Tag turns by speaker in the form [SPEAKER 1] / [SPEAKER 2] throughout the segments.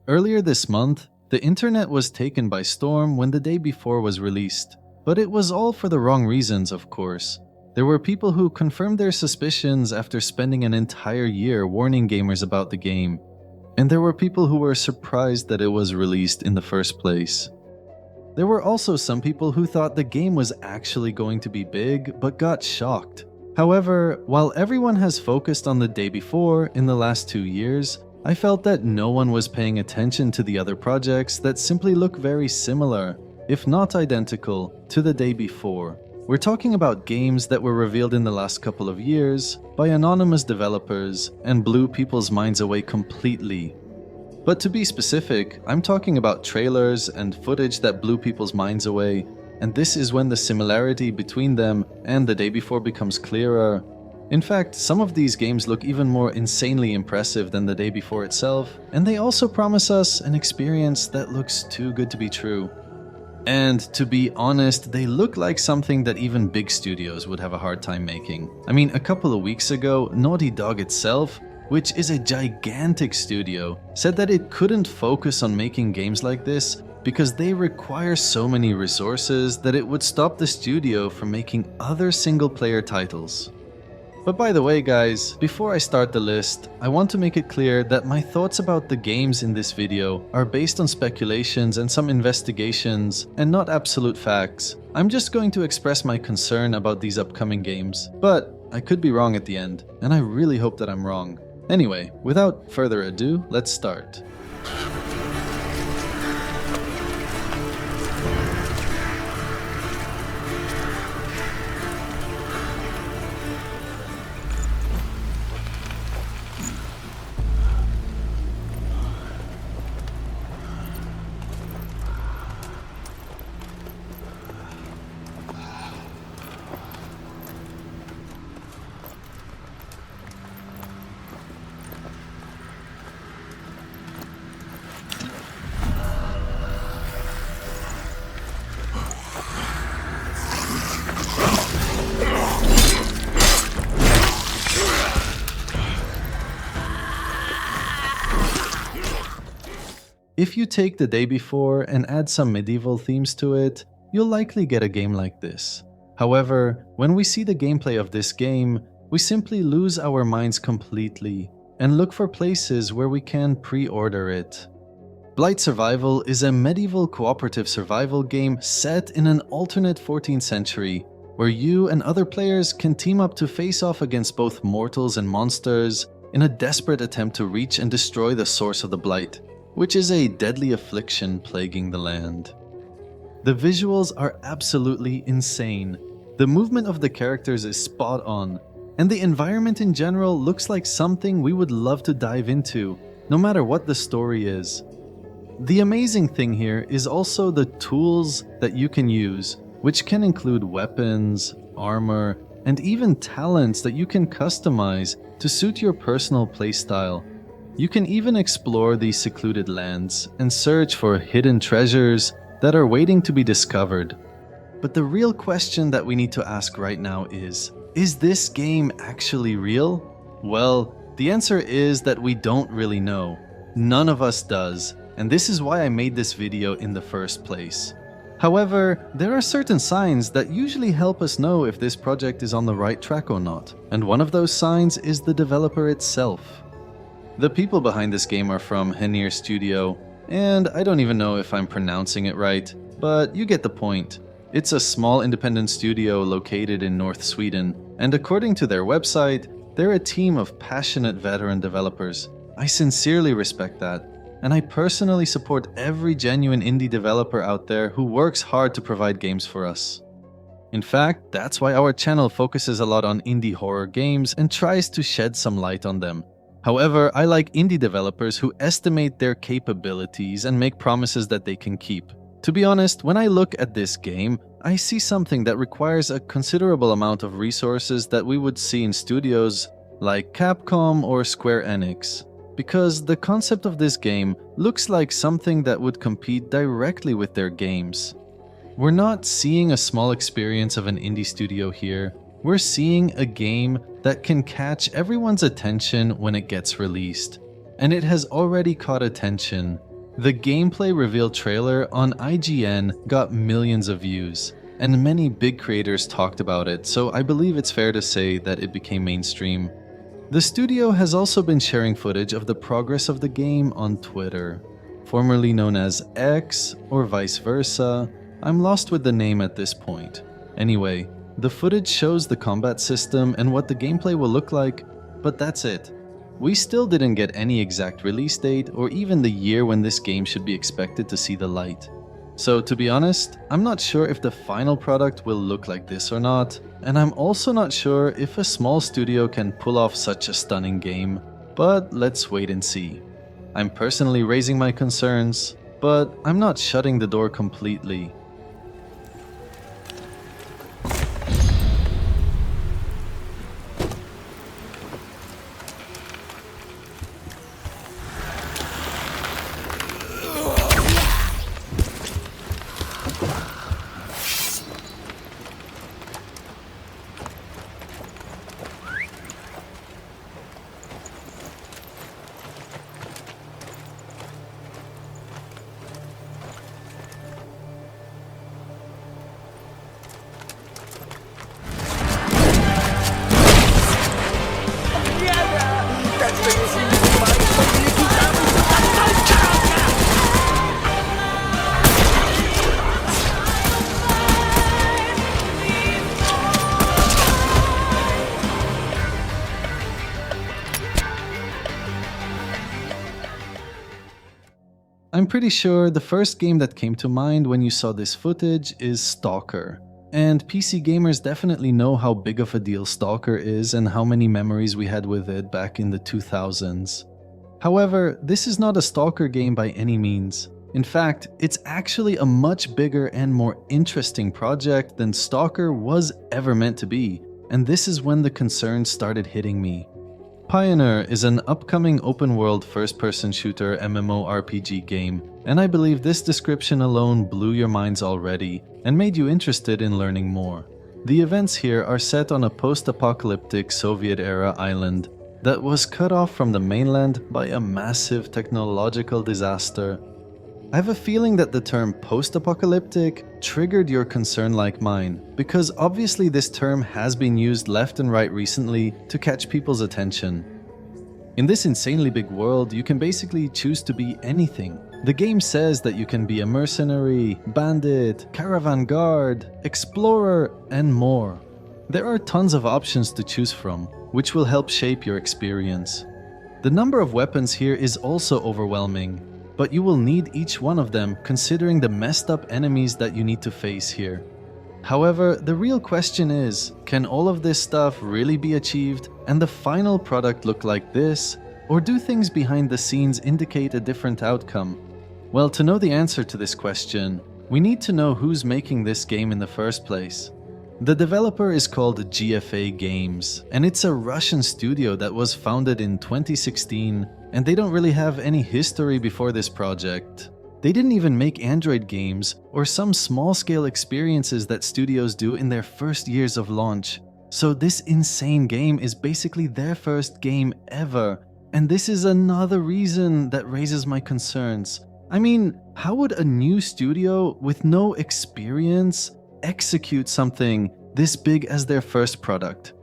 [SPEAKER 1] Earlier this month, the internet was taken by storm when The Day Before was released. But it was all for the wrong reasons, of course. There were people who confirmed their suspicions after spending an entire year warning gamers about the game. And there were people who were surprised that it was released in the first place. There were also some people who thought the game was actually going to be big, but got shocked. However, while everyone has focused on The Day Before in the last 2 years, I felt that no one was paying attention to the other projects that simply look very similar, if not identical, to The Day Before. We're talking about games that were revealed in the last couple of years by anonymous developers and blew people's minds away completely. But to be specific, I'm talking about trailers and footage that blew people's minds away, and this is when the similarity between them and The Day Before becomes clearer. In fact, some of these games look even more insanely impressive than The Day Before itself, and they also promise us an experience that looks too good to be true. And to be honest, they look like something that even big studios would have a hard time making. I mean, a couple of weeks ago, Naughty Dog itself, which is a gigantic studio, said that it couldn't focus on making games like this because they require so many resources that it would stop the studio from making other single-player titles. But by the way guys, before I start the list, I want to make it clear that my thoughts about the games in this video are based on speculations and some investigations and not absolute facts. I'm just going to express my concern about these upcoming games, but I could be wrong at the end, and I really hope that I'm wrong. Anyway, without further ado, let's start. If you take The Day Before and add some medieval themes to it, you'll likely get a game like this. However, when we see the gameplay of this game, we simply lose our minds completely and look for places where we can pre-order it. Blight Survival is a medieval cooperative survival game set in an alternate 14th century, where you and other players can team up to face off against both mortals and monsters in a desperate attempt to reach and destroy the source of the Blight, which is a deadly affliction plaguing the land. The visuals are absolutely insane. The movement of the characters is spot on, and the environment in general looks like something we would love to dive into, no matter what the story is. The amazing thing here is also the tools that you can use, which can include weapons, armor, and even talents that you can customize to suit your personal playstyle. You can even explore these secluded lands and search for hidden treasures that are waiting to be discovered. But the real question that we need to ask right now is this game actually real? Well, the answer is that we don't really know. None of us does, and this is why I made this video in the first place. However, there are certain signs that usually help us know if this project is on the right track or not, and one of those signs is the developer itself. The people behind this game are from Henir Studio, and I don't even know if I'm pronouncing it right, but you get the point. It's a small independent studio located in North Sweden, and according to their website, they're a team of passionate veteran developers. I sincerely respect that, and I personally support every genuine indie developer out there who works hard to provide games for us. In fact, that's why our channel focuses a lot on indie horror games and tries to shed some light on them. However, I like indie developers who estimate their capabilities and make promises that they can keep. To be honest, when I look at this game, I see something that requires a considerable amount of resources that we would see in studios like Capcom or Square Enix, because the concept of this game looks like something that would compete directly with their games. We're not seeing a small experience of an indie studio here. We're seeing a game that can catch everyone's attention when it gets released. And it has already caught attention. The gameplay reveal trailer on IGN got millions of views, and many big creators talked about it, so I believe it's fair to say that it became mainstream. The studio has also been sharing footage of the progress of the game on Twitter, formerly known as X or vice versa. I'm lost with the name at this point. Anyway, the footage shows the combat system and what the gameplay will look like, but that's it. We still didn't get any exact release date or even the year when this game should be expected to see the light. So to be honest, I'm not sure if the final product will look like this or not, and I'm also not sure if a small studio can pull off such a stunning game, but let's wait and see. I'm personally raising my concerns, but I'm not shutting the door completely. I'm pretty sure the first game that came to mind when you saw this footage is Stalker. And PC gamers definitely know how big of a deal Stalker is and how many memories we had with it back in the 2000s. However, this is not a Stalker game by any means. In fact, it's actually a much bigger and more interesting project than Stalker was ever meant to be, and this is when the concerns started hitting me. Pioneer is an upcoming open-world first-person shooter MMORPG game, and I believe this description alone blew your minds already and made you interested in learning more. The events here are set on a post-apocalyptic Soviet-era island that was cut off from the mainland by a massive technological disaster. I have a feeling that the term post-apocalyptic triggered your concern like mine, because obviously this term has been used left and right recently to catch people's attention. In this insanely big world, you can basically choose to be anything. The game says that you can be a mercenary, bandit, caravan guard, explorer, and more. There are tons of options to choose from, which will help shape your experience. The number of weapons here is also overwhelming, but you will need each one of them considering the messed up enemies that you need to face here. However, the real question is, can all of this stuff really be achieved and the final product look like this? Or do things behind the scenes indicate a different outcome? Well, to know the answer to this question, we need to know who's making this game in the first place. The developer is called GFA Games, and it's a Russian studio that was founded in 2016, and they don't really have any history before this project. They didn't even make Android games or some small-scale experiences that studios do in their first years of launch. So this insane game is basically their first game ever, and this is another reason that raises my concerns. I mean, how would a new studio with no experience execute something this big as their first product?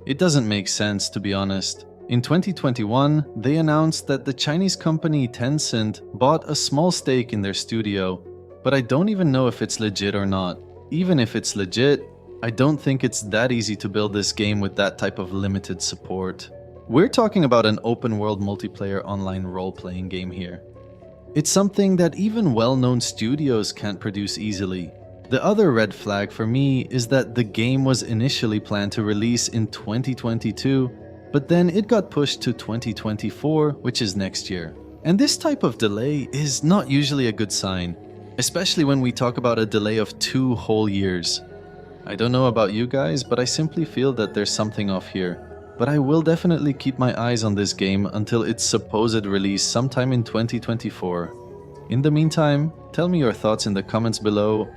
[SPEAKER 1] It doesn't make sense, to be honest. In 2021, they announced that the Chinese company Tencent bought a small stake in their studio, but I don't even know if it's legit or not. Even if it's legit, I don't think it's that easy to build this game with that type of limited support. We're talking about an open-world multiplayer online role-playing game here. It's something that even well-known studios can't produce easily. The other red flag for me is that the game was initially planned to release in 2022, but then it got pushed to 2024, which is next year. And this type of delay is not usually a good sign, especially when we talk about a delay of 2 whole years. I don't know about you guys, but I simply feel that there's something off here. But I will definitely keep my eyes on this game until its supposed release sometime in 2024. In the meantime, tell me your thoughts in the comments below,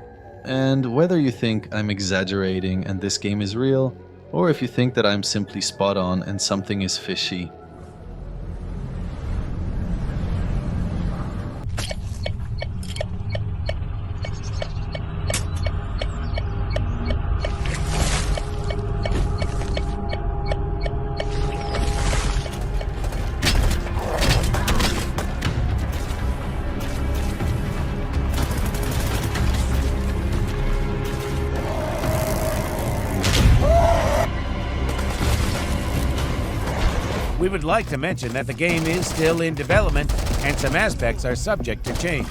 [SPEAKER 1] and whether you think I'm exaggerating and this game is real, or if you think that I'm simply spot on and something is fishy.
[SPEAKER 2] We would like to mention that the game is still in development and some aspects are subject to change.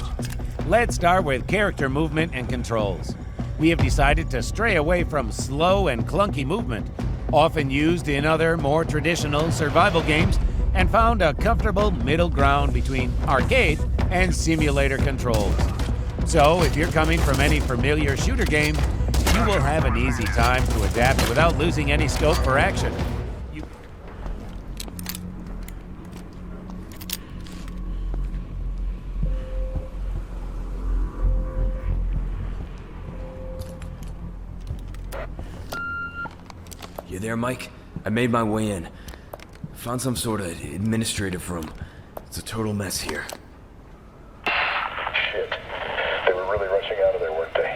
[SPEAKER 2] Let's start with character movement and controls. We have decided to stray away from slow and clunky movement, often used in other more traditional survival games, and found a comfortable middle ground between arcade and simulator controls. So, if you're coming from any familiar shooter game, you will have an easy time to adapt without losing any scope for action.
[SPEAKER 3] You there, Mike? I made my way in. Found some sort of administrative room. It's a total mess here.
[SPEAKER 4] Shit. They were really rushing out of there, weren't they?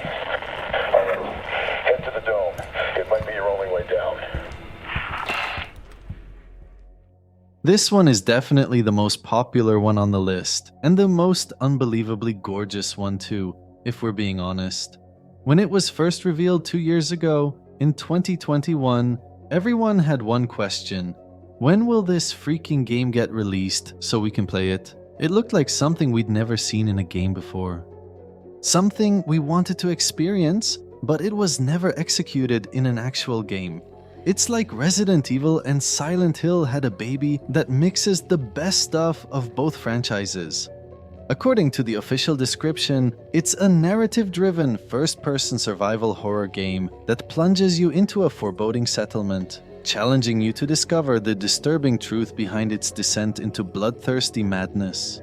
[SPEAKER 4] All right. Head to the dome. It might be your only way down.
[SPEAKER 1] This one is definitely the most popular one on the list, and the most unbelievably gorgeous one too, if we're being honest. When it was first revealed 2 years ago, in 2021, everyone had one question. When will this freaking game get released so we can play it? It looked like something we'd never seen in a game before. Something we wanted to experience, but it was never executed in an actual game. It's like Resident Evil and Silent Hill had a baby that mixes the best stuff of both franchises. According to the official description, it's a narrative-driven first-person survival horror game that plunges you into a foreboding settlement, challenging you to discover the disturbing truth behind its descent into bloodthirsty madness.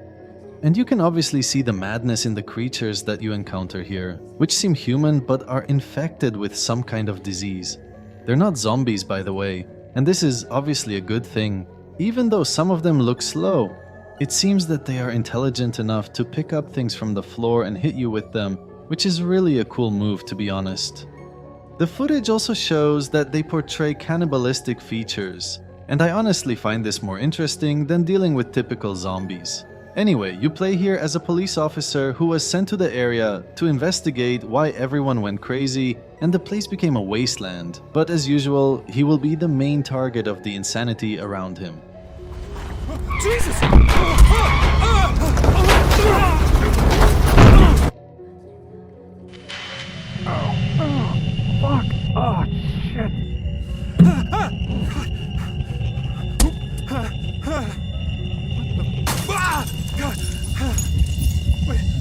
[SPEAKER 1] And you can obviously see the madness in the creatures that you encounter here, which seem human but are infected with some kind of disease. They're not zombies, by the way, and this is obviously a good thing, even though some of them look slow. It seems that they are intelligent enough to pick up things from the floor and hit you with them, which is really a cool move, to be honest. The footage also shows that they portray cannibalistic features, and I honestly find this more interesting than dealing with typical zombies. Anyway, you play here as a police officer who was sent to the area to investigate why everyone went crazy and the place became a wasteland, but as usual, he will be the main target of the insanity around him.
[SPEAKER 2] Jesus!
[SPEAKER 4] Fuck! Oh, shit!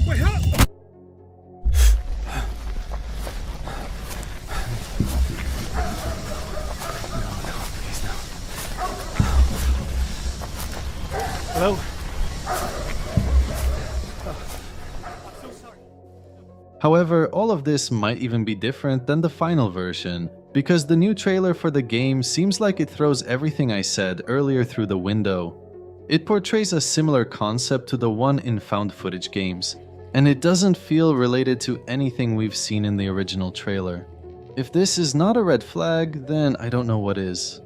[SPEAKER 4] Wait, huh?
[SPEAKER 2] Hello?
[SPEAKER 1] However, all of this might even be different than the final version, because the new trailer for the game seems like it throws everything I said earlier through the window. It portrays a similar concept to the one in found footage games, and it doesn't feel related to anything we've seen in the original trailer. If this is not a red flag, then I don't know what is.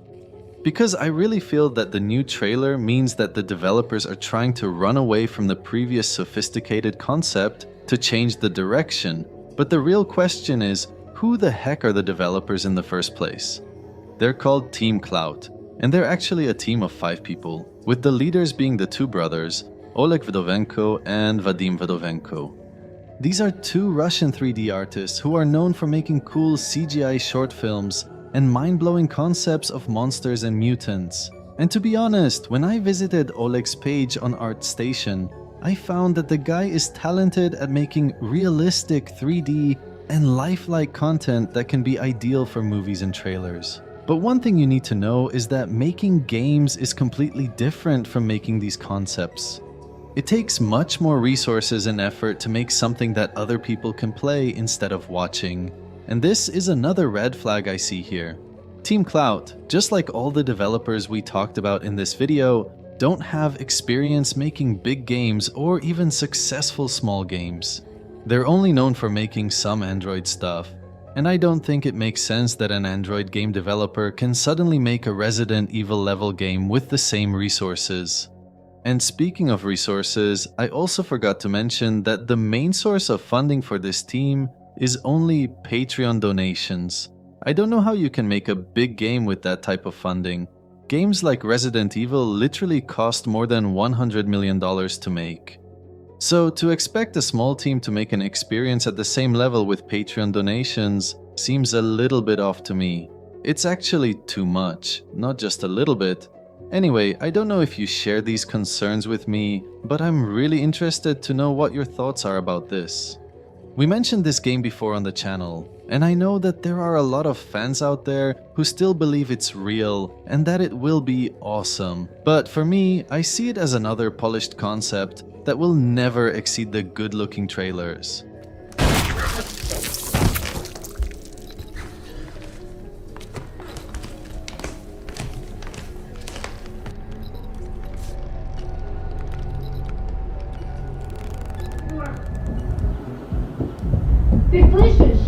[SPEAKER 1] Because I really feel that the new trailer means that the developers are trying to run away from the previous sophisticated concept to change the direction, but the real question is, who the heck are the developers in the first place? They're called Team Clout, and they're actually a team of 5 people, with the leaders being the 2 brothers, Oleg Vdovenko and Vadim Vdovenko. These are 2 Russian 3D artists who are known for making cool CGI short films and mind-blowing concepts of monsters and mutants. And to be honest, when I visited Oleg's page on ArtStation, I found that the guy is talented at making realistic 3D and lifelike content that can be ideal for movies and trailers. But one thing you need to know is that making games is completely different from making these concepts. It takes much more resources and effort to make something that other people can play instead of watching. And this is another red flag I see here. Team Clout, just like all the developers we talked about in this video, don't have experience making big games or even successful small games. They're only known for making some Android stuff, and I don't think it makes sense that an Android game developer can suddenly make a Resident Evil level game with the same resources. And speaking of resources, I also forgot to mention that the main source of funding for this team is only Patreon donations. I don't know how you can make a big game with that type of funding. games like Resident Evil literally cost more than $100 million to make. So to expect a small team to make an experience at the same level with Patreon donations seems a little bit off to me. It's actually too much, not just a little bit. Anyway, I don't know if you share these concerns with me, but I'm really interested to know what your thoughts are about this. We mentioned this game before on the channel, and I know that there are a lot of fans out there who still believe it's real and that it will be awesome. But for me, I see it as another polished concept that will never exceed the good-looking trailers.
[SPEAKER 5] Delicious.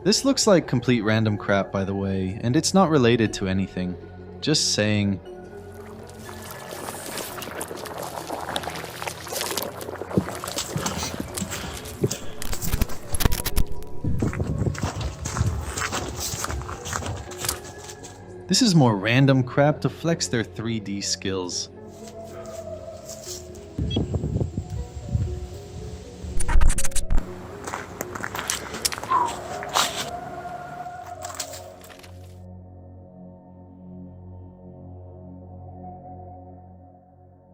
[SPEAKER 1] This looks like complete random crap, by the way, and it's not related to anything. Just saying. This is more random crap to flex their 3D skills.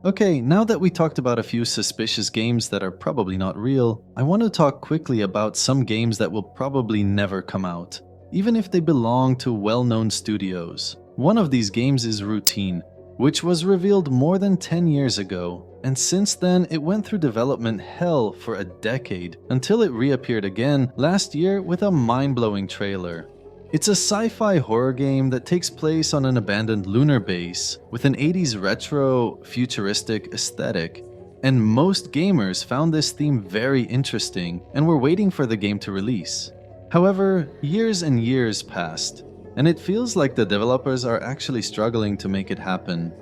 [SPEAKER 1] Okay, now that we talked about a few suspicious games that are probably not real, I want to talk quickly about some games that will probably never come out, even if they belong to well-known studios. One of these games is Routine, which was revealed more than 10 years ago, and since then it went through development hell for a decade, until it reappeared again last year with a mind-blowing trailer. It's a sci-fi horror game that takes place on an abandoned lunar base with an 80s retro, futuristic aesthetic. And most gamers found this theme very interesting and were waiting for the game to release. However, years and years passed, and it feels like the developers are actually struggling to make it happen.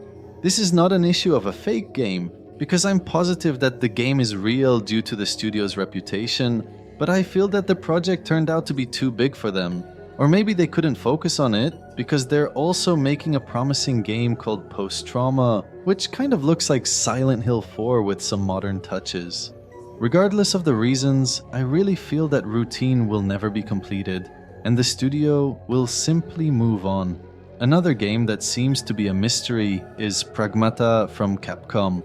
[SPEAKER 1] This is not an issue of a fake game, because I'm positive that the game is real due to the studio's reputation, but I feel that the project turned out to be too big for them. Or maybe they couldn't focus on it because they're also making a promising game called Post-Trauma, which kind of looks like Silent Hill 4 with some modern touches. Regardless of the reasons, I really feel that Routine will never be completed, and the studio will simply move on. Another game that seems to be a mystery is Pragmata from Capcom.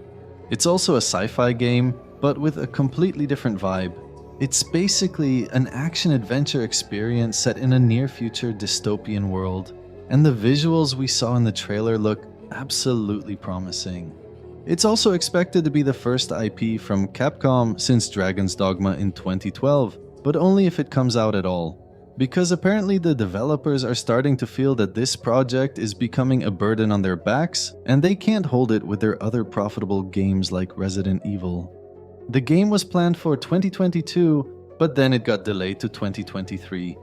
[SPEAKER 1] It's also a sci-fi game, but with a completely different vibe. It's basically an action-adventure experience set in a near-future dystopian world, and the visuals we saw in the trailer look absolutely promising. It's also expected to be the first IP from Capcom since Dragon's Dogma in 2012, but only if it comes out at all. Because apparently the developers are starting to feel that this project is becoming a burden on their backs, and they can't hold it with their other profitable games like Resident Evil. The game was planned for 2022, but then it got delayed to 2023.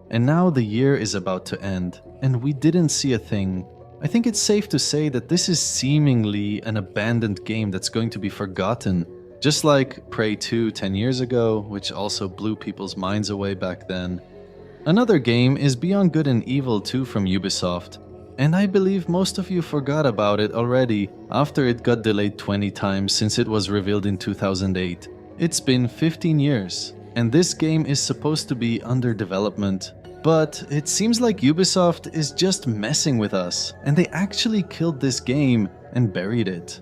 [SPEAKER 1] And now the year is about to end, and we didn't see a thing. I think it's safe to say that this is seemingly an abandoned game that's going to be forgotten, just like Prey 2 10 years ago, which also blew people's minds away back then. Another game is Beyond Good and Evil 2 from Ubisoft, and I believe most of you forgot about it already after it got delayed 20 times since it was revealed in 2008. It's been 15 years, and this game is supposed to be under development. But it seems like Ubisoft is just messing with us, and they actually killed this game and buried it.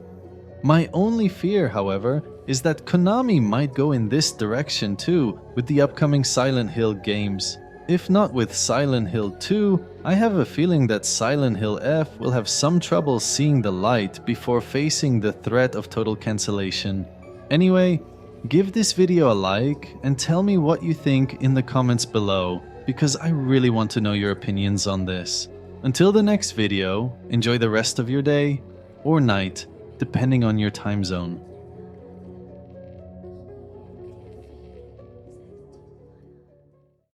[SPEAKER 1] My only fear, however, is that Konami might go in this direction too with the upcoming Silent Hill games. If not with Silent Hill 2, I have a feeling that Silent Hill F will have some trouble seeing the light before facing the threat of total cancellation. Anyway, give this video a like and tell me what you think in the comments below, because I really want to know your opinions on this. Until the next video, enjoy the rest of your day or night, depending on your time zone.